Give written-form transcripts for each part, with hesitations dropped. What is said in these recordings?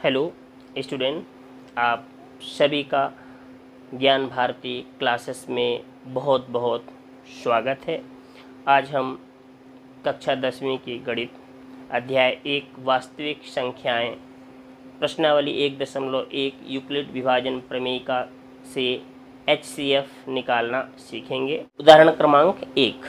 Hello student, आप सभी का ज्ञान भारती क्लासेस में बहुत बहुत स्वागत है। आज हम कक्षा 10वीं की गणित अध्याय 1 वास्तविक संख्याएं प्रश्नावली 1.1 यूक्लिड विभाजन प्रमेयिका से HCF निकालना सीखेंगे। उदाहरण क्रमांक 1।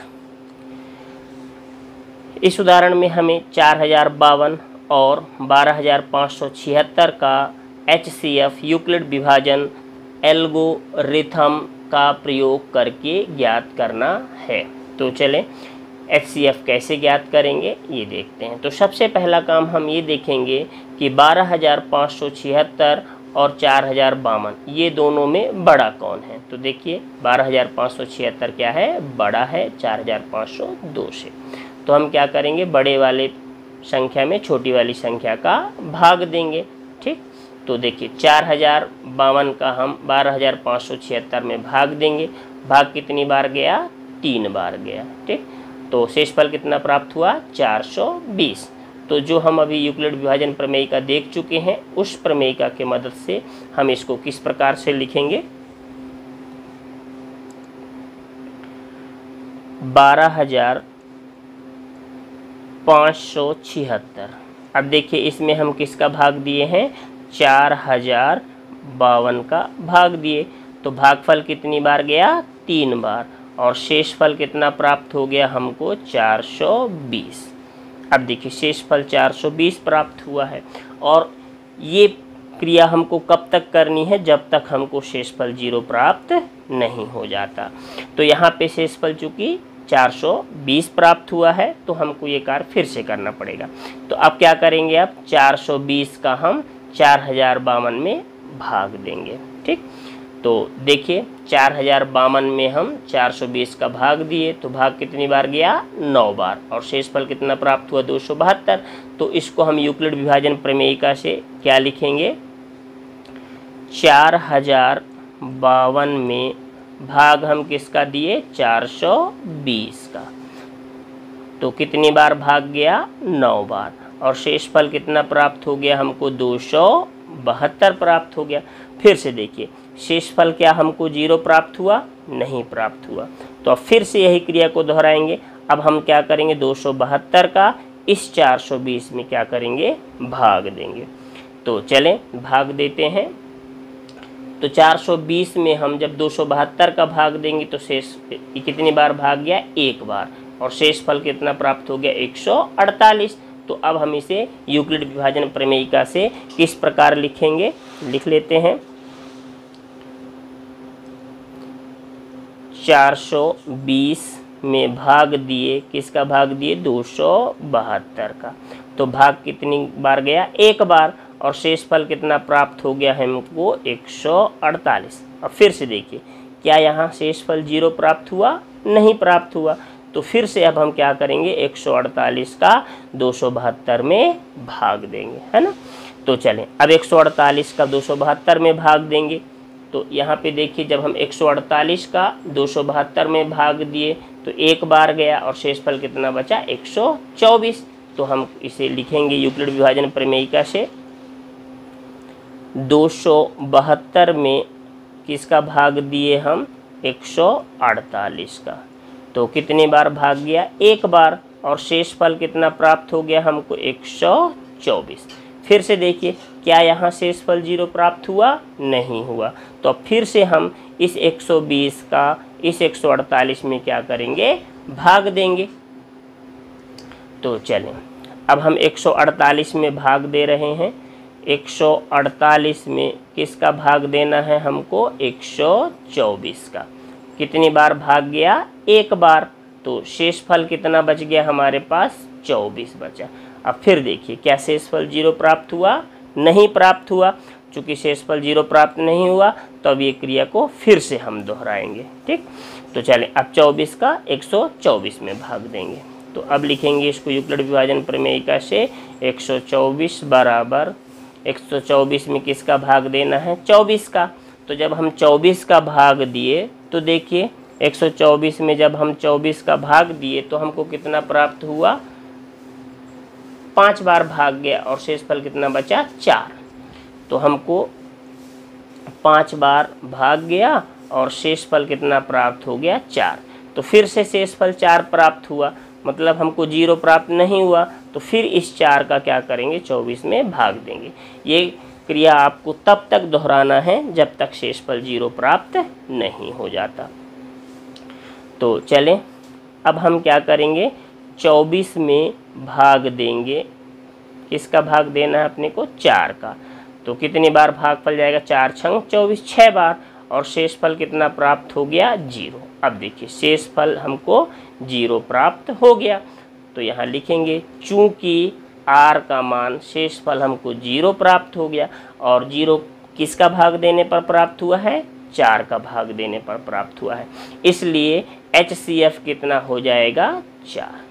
इस उदाहरण में हमें 4052 और 12576 का HCF यूक्लिड विभाजन एल्गोरिथम का प्रयोग करके ज्ञात करना है। तो चलें HCF कैसे ज्ञात करेंगे ये देखते हैं। तो सबसे पहला काम हम ये देखेंगे कि 12576 और 4052 ये दोनों में बड़ा कौन है। तो देखिए 12576 क्या है, बड़ा है 4502 से। तो हम क्या करेंगे, बड़े वाले संख्या में छोटी वाली संख्या का भाग देंगे। ठीक, तो देखिए 4052 का हम 12576 में भाग देंगे। भाग कितनी बार गया, 3 बार गया। ठीक, तो शेषफल कितना प्राप्त हुआ, 420। तो जो हम अभी यूक्लिड विभाजन प्रमेयिका देख चुके हैं, उस प्रमेयिका की मदद से हम इसको किस प्रकार से लिखेंगे, 12576। अब देखिए इसमें हम किसका भाग दिए हैं, 4052 का भाग दिए। तो भागफल कितनी बार गया, 3 बार, और शेषफल कितना प्राप्त हो गया हमको, 420। अब देखिए शेषफल 420 प्राप्त हुआ है। और ये क्रिया हमको कब तक करनी है, जब तक हमको शेषफल 0 प्राप्त नहीं हो जाता। तो यहाँ पे शेषफल चूँकि 420 प्राप्त हुआ है, तो हमको ये कार्य फिर से करना पड़ेगा। तो अब क्या करेंगे, अब 420 का हम 4052 में भाग देंगे। ठीक, तो देखिए 4052 में हम 420 का भाग दिए, तो भाग कितनी बार गया, 9 बार, और शेषफल कितना प्राप्त हुआ, 272। तो इसको हम यूक्लिड विभाजन प्रमेयिका से क्या लिखेंगे, 4052 में भाग हम किसका दिए, 420 का। तो कितनी बार भाग गया, 9 बार, और शेषफल कितना प्राप्त हो गया हमको, 272 प्राप्त हो गया। फिर से देखिए शेषफल क्या हमको 0 प्राप्त हुआ, नहीं प्राप्त हुआ। तो अब फिर से यही क्रिया को दोहराएंगे। अब हम क्या करेंगे, 272 का इस 420 में क्या करेंगे, भाग देंगे। तो चलें भाग देते हैं। तो 420 में हम जब 272 का भाग देंगे तो शेष कितनी बार भाग गया, 1 बार, और शेषफल कितना प्राप्त हो गया, 148। तो अब हम इसे यूक्लिड विभाजन प्रमेयिका से किस प्रकार लिखेंगे, लिख लेते हैं। 420 में भाग दिए, किसका भाग दिए, 272 का। तो भाग कितनी बार गया, 1 बार, और शेषफल कितना प्राप्त हो गया है हमको, 148। अब फिर से देखिए क्या यहाँ शेषफल 0 प्राप्त हुआ, नहीं प्राप्त हुआ। तो फिर से अब हम क्या करेंगे, 148 का 272 में भाग देंगे, है ना। तो चलें अब 148 का 272 में भाग देंगे। तो यहाँ पे देखिए जब हम 148 का 272 में भाग दिए तो 1 बार गया, और शेषफल कितना बचा, 124। तो हम इसे लिखेंगे यूक्लिड विभाजन प्रमेयिका से, 272 में किसका भाग दिए हम, 148 का। तो कितनी बार भाग गया, 1 बार, और शेषफल कितना प्राप्त हो गया हमको, 124। फिर से देखिए क्या यहाँ शेषफल 0 प्राप्त हुआ, नहीं हुआ। तो अब फिर से हम इस 120 का इस 148 में क्या करेंगे, भाग देंगे। तो चलें अब हम 148 में भाग दे रहे हैं। 148 में किसका भाग देना है हमको, 124 का। कितनी बार भाग गया, 1 बार, तो शेषफल कितना बच गया हमारे पास, 24 बचा। अब फिर देखिए क्या शेषफल 0 प्राप्त हुआ, नहीं प्राप्त हुआ। चूँकि शेषफल 0 प्राप्त नहीं हुआ तो अब ये क्रिया को फिर से हम दोहराएंगे। ठीक, तो चलें अब 24 का 124 में भाग देंगे। तो अब लिखेंगे इसको यूक्लिड विभाजन प्रमेयिका से, 124 बराबर 124 में किसका भाग देना है, 24 का। तो जब हम 24 का भाग दिए तो देखिए 124 में जब हम 24 का भाग दिए तो हमको कितना प्राप्त हुआ, 5 बार भाग गया और शेषफल कितना बचा, 4। तो हमको 5 बार भाग गया और शेषफल कितना प्राप्त हो गया 4। तो फिर से शेषफल 4 प्राप्त हुआ, मतलब हमको 0 प्राप्त नहीं हुआ, तो फिर इस 4 का क्या करेंगे 24 में भाग देंगे। ये क्रिया आपको तब तक दोहराना है जब तक शेषफल 0 प्राप्त नहीं हो जाता। तो चलें अब हम क्या करेंगे 24 में भाग देंगे, किसका भाग देना है अपने को 4 का। तो कितनी बार भागफल जाएगा 4 छंग 24, 6 बार, और शेषफल कितना प्राप्त हो गया 0। अब देखिए शेषफल हमको 0 प्राप्त हो गया, तो यहाँ लिखेंगे चूंकि r का मान शेषफल हमको 0 प्राप्त हो गया, और 0 किसका भाग देने पर प्राप्त हुआ है 4 का भाग देने पर प्राप्त हुआ है, इसलिए HCF कितना हो जाएगा 4।